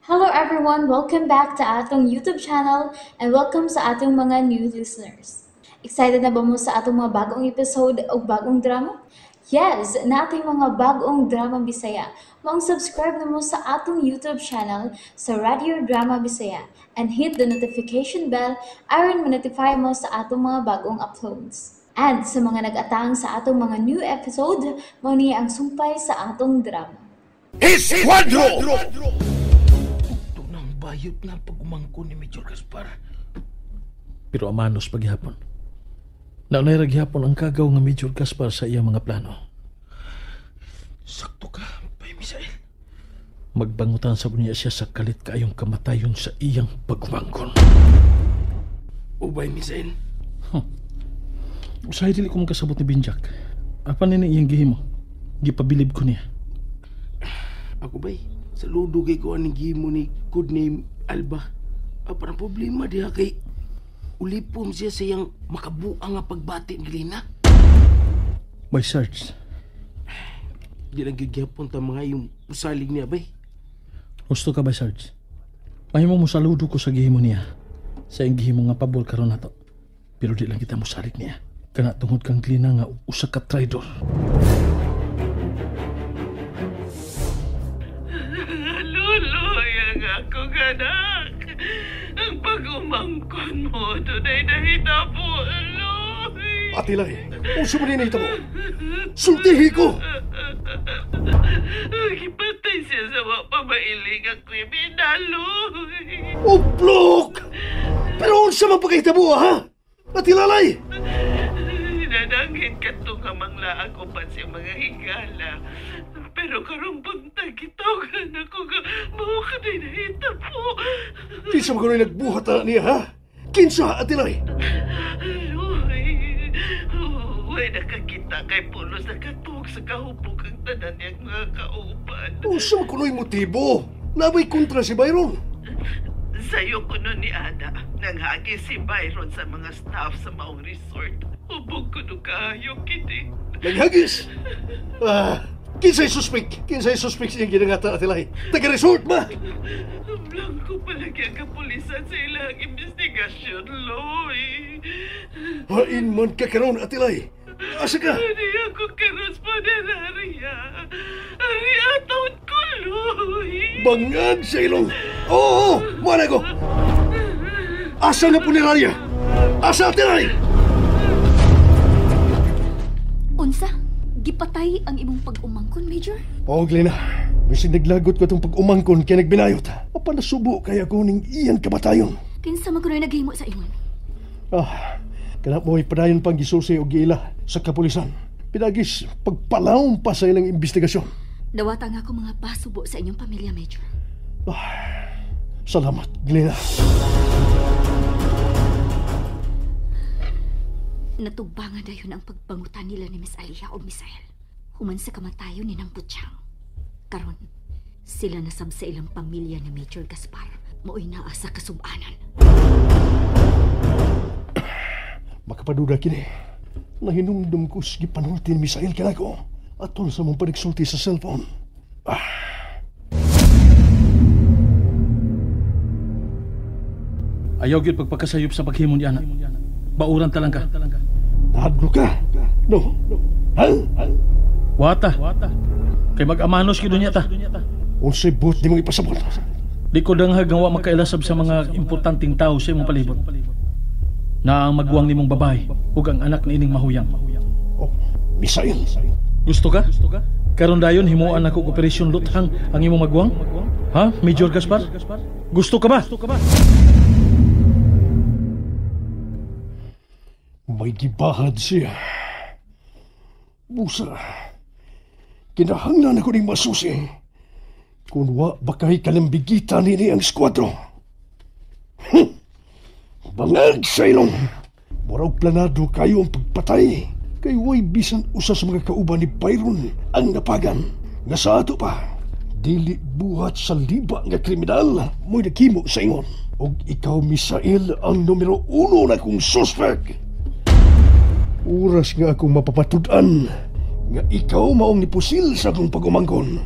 Hello everyone! Welcome back to atong YouTube channel and welcome sa atong mga new listeners. Excited na ba mo sa atong mga bagong episode o bagong drama? Yes, na ating mga bagong drama Bisaya. Mag-subscribe na mo sa atong YouTube channel sa Radio Drama Bisaya and hit the notification bell aron ma-notify mo sa atong mga bagong uploads. And sa mga nag-atang sa atong mga new episode, mao niya ang sumpay sa atong drama. Esquadro! Ito nang bayot na pag-umangko ni Major Gaspar. Pero amanos paghihapon. Naunay raghihapon ang kagaw nga Major Gaspar sa iyang mga plano. Sakto ka, Bay Misael. Magbangutan sa niya siya sa kalit kaayong kamatayon sa iyang pagumangkon. O Bay Misael, Usahay dili ko makasabot ni Binjak. Apa nini iyang gihimo? Gipabilib ko niya. ako bay, saludo kay ko aning gihimo ni codename Alba. Parang problema diha kay ulipom siya sa iyang makabuang nga pagbati ni Lina. By Sarge, Di lang gyapon ta mga yung usalig niya bay. gusto ka ba Sarge? Mahimo mo saludo ko sa gihimo niya. Sa iyang gihimo nga pabol karon nato. Pero di lang kita mosalig niya. Kana tungod kang Lina nga usa ka traidor. Luluya nga ako, ganak. Ang pag-umangkon mo, tunay na hitabo, Aloy. Atilay, uso mo rin mo. Sultihi ko! Gipatay siya sa mga pamailing ang kriminal, Loy. Uplok! Pero unsa man pagkahitabo, ha? Atilalay! Nanangin ka itong hamangla ako pa sa mga higala. Pero karong buntag itawagan ako nga mao ka na nahitabo. Kinsa mo gano'y nagbuhat na niya, ha? Kinsa, Atilay? Aloy, huwag nakakita kay Pulos na katug sa kahubog ang tanan niyang mga kauban. Unsa man kuno'y motibo? Nabay kontra si Byron. Sa'yo ko nun ni Ada, nanghagi si Byron sa mga staff sa maong resort. Hubog ko nung kaayo, kiti. Naghagis! Kinsa'y suspek? Kinsa'y suspek siyang ginangata, Atilay? Taga-resort ba? Blanco palagi ang kapulisan sa ilang investigasyon, Loy. Hain man ka karon, Atilay. Asa ka? Hindi ako karos paneraria. Ari ataon ko, Loy. Bangag sa ilong. Oo, mana ko. Asa nga punerarya? Asa, Atilay? Unsa? Gipatay ang imong pag-umangkon, Major? Oo, Glena. Bisin naglagot ko itong pag-umangkon kaya nagbinayot. Apa nasubo kaya ko ning iyan kamatayon. Kinsa magunoy naghimo sa imon? Kanap mo'y padayon pang gisusi o giila sa kapulisan. Pinagis, pagpalawang pa sa ilang investigasyon. Dawata nga ako mga pasubo sa inyong pamilya, Major. Salamat, Glena. Natubangan dayon ang pagbangutan nila ni Miss Alia o Misael. Human sa kamatayon ni Nang Butchang. Karon, sila nasab sa ilang pamilya ni Major Gaspar. Mao'y naa sa kasubanan. Makapaduda kini. Nahinumdum ko sige panulti ni Misael kanako. Atol sa mong panagsulti sa cellphone. Ayaw gyud pagpakasayop sa paghimo ni anak. Bauran talang ka. Nahadlo ka? No. Wata. Kay mag-amanos gyud niya ta. Unsay buot di mong ipasabot. Di ko danghag nga wa makailasab sa mga importanteng tao sa imong palibot. Na ang magwang nimong babae ug ang anak ni ining mahuyang. Oh, Misael. Gusto ka? Karon dayon himuan ako operasyon luthang ang imong magwang? Ha, Major Gaspar? Gusto ka ba? May gibahad siya. Busa. Kinahanglan ako ning masusi. Kung wa bakay kalambigitan nini ang skwadro. Bangag sa ilong. Muraw planado kayo ang pagpatay. Kay way bisan usa sa mga kauban ni Byron ang napagan. Nga sa ato pa. Dili buhat sa liba nga kriminal. Mo'y naghimo sa ingon. Og ikaw, Misael, ang numero 1 na kong suspect. Oras nga akong mapapatudan nga ikaw maong nipusil sa akong pag-umangkon.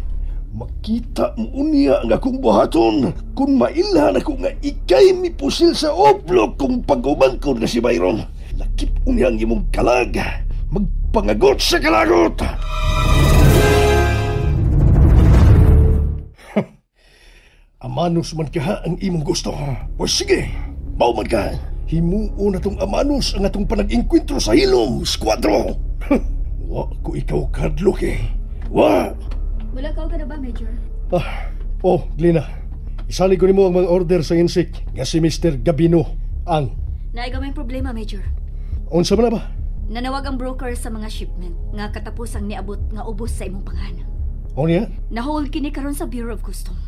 Makita mo unya ang akong buhaton kung mailhan ako nga ikay mipusil sa oblog kung pag-umangkon na si Byron. Lakip unya ang imong kalag. Magpangagot sa kalagot. Amanos man ka ang imong gusto. O sige, mao man ka. Himuo na tong amanos ang atong panag-inkwentro sa hilom, squadro. Wa ko ikaw kadlok eh. Wa. Wala ka na ba, Major? Glina. Isali ko nimo ang mga order sa insik nga si Mr. Gabino ang. Naiga may problema, Major. Unsa man na ba? Nanawag ang broker sa mga shipment nga katapusang niabot nga ubos sa imong pangan. O niya? Nahold kini karon sa Bureau of Custom.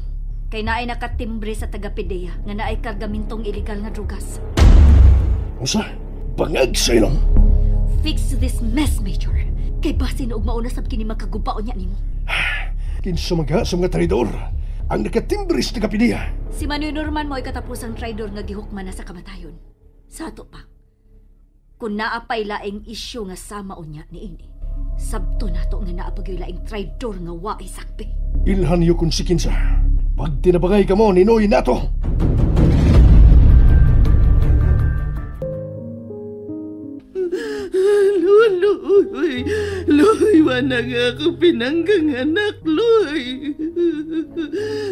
Kay naay nakatimbre sa taga-PDEA nga naay kargamintong illegal nga drugas. Unsa? Bangag sa ilong. Fix this mess, Major. Kay basin og mauna sab kini magkagubaon niya nimo. Kinsa magha sa mga traidor ang nakatimbris na kapidiya. Si Manoy Norman mo ay katapusang traidor nga gihukman na sa kamatayon. Sa ato pa, kung naapay laing isyu nga sama unya ni ini, sabto nato nga naapagyoy laing traidor nga waay sakpi. Ilhan yu kung si kinsa. Pag tinabangay ka mo, ninoy nato. Loy, wala nga ako pinanggang anak, Loy.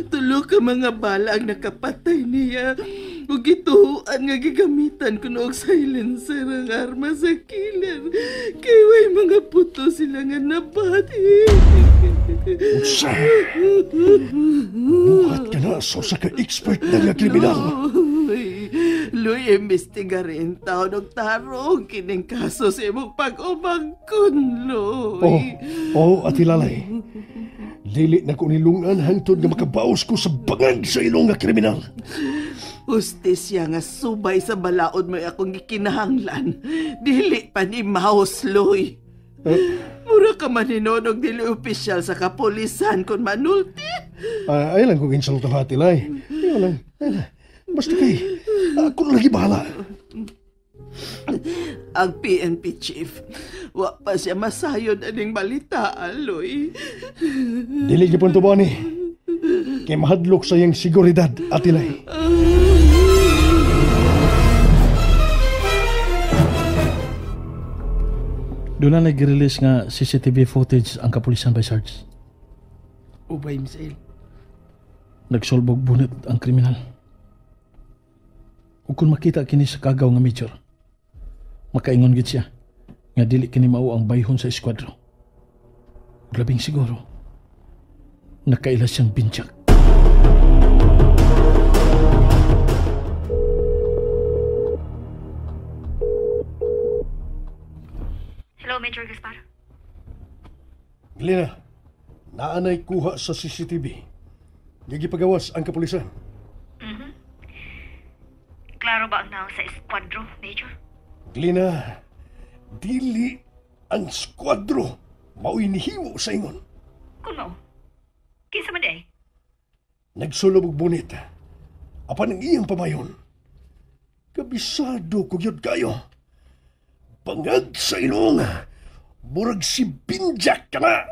Tulo ka mga bala ang nakapatay niya. Ug gituhuan nga gigamitan kuno og silencer ang arma sa killer. Kay way mga puto sila nga napati. Unsa? Buhat ka na sa ka-expert na nga kriminal. Loy, imbestiga rin taon og tarong kining kaso sa imong pag-umangkon, Loy. Ati Lalay. Dili na ko nilungan hangtod nga makabaos ko sa bangag sa ilong nga kriminal. Hustisya nga subay sa balaod mo akong gikinahanglan. Dili pa ni Maus, Loy. Mura ka maninonog dili opisyal sa kapolisan kung manulti. Ay lang kong insulto hati, Lay. Ayaw lang. Basta kay, ako na lagi bahala. Ang PNP chief, wa pa siya masayod aning balitaan, Loy. Dili niya punto ba ni? Kay mahadlok sa iyang seguridad, Ate Lay. Doon na nag-release nga CCTV footage ang kapulisan by Sarge. Ubay, Misael. Nagsolbog bunit ang kriminal. Ug kung makita kini sa kagaw nga major, makaingon gid siya nga dili kini mao ang bayhon sa eskwadro. Ug labing siguro nakaila siyang binjak. Hello, Major Gaspar. Glina, naanay kuha sa CCTV. Gigipagawas ang kapulisan. Klaro ba ang naong sa eskwadro, Major? Glina, dili ang skwadro mao'y nihimo sa ingon. Kung mo, kinsa man day? Nagsulog og bunit. Apan ang iyang pamayon. Kabisado ko yun kayo. Bangag sa ilong. Murag si Binjak ka na.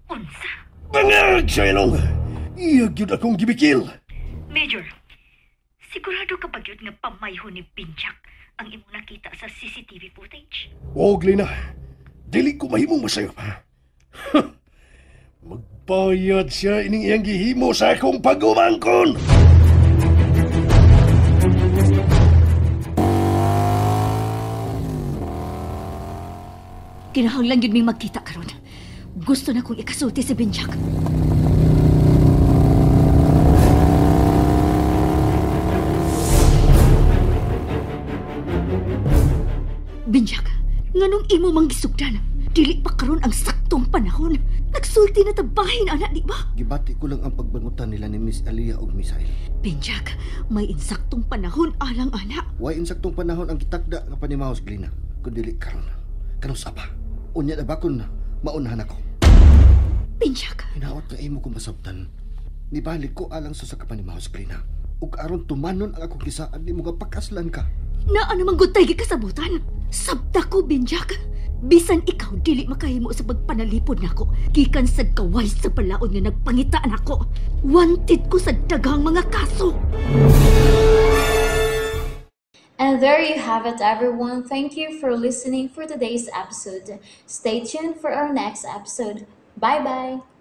Unsa? Bangag sa ilong. Iyag yun akong gibikil. Major, sigurado ka ba yun nga pamayhon ni Binjak ang imo nakita sa CCTV footage? O, Glina, dili ko mahimong masayop. Magbayad siya ining iyang gihimo sa akong pag-umangkon. Kinahanglan yun ming magkita karon. Gusto na kong ikasulti si Binjak. Binjak, nganong imo manggisugdan? Dili pa karon ang saktong panahon. Nagsulti na tabahin, anak, di ba? Gibati ko lang ang pagbangutan nila ni Miss Alia ug Misael. Binjak, may insaktong panahon alang, anak. Way insaktong panahon ang gitakda nga panimahos, Glina. Kung dili karon. Kanus apa? Unya na ba kun maunahan ako? Binjak. Hinaot nga imo kong masabtan. Nibalik ko alang sa kapanimahos, Glina. Ug aron tumanon ang akong kisaan, di mo nga pakaslan ka. Naa namang gutay gi kasabutan. Sabta ko, Binjak. Bisan ikaw dili makahimo sa pagpanalipod nako. Gikan sa gaway sa balaod nga nagpangitaan ako. Wanted ko sa daghang mga kaso. And there you have it, everyone. Thank you for listening for today's episode. Stay tuned for our next episode. Bye-bye.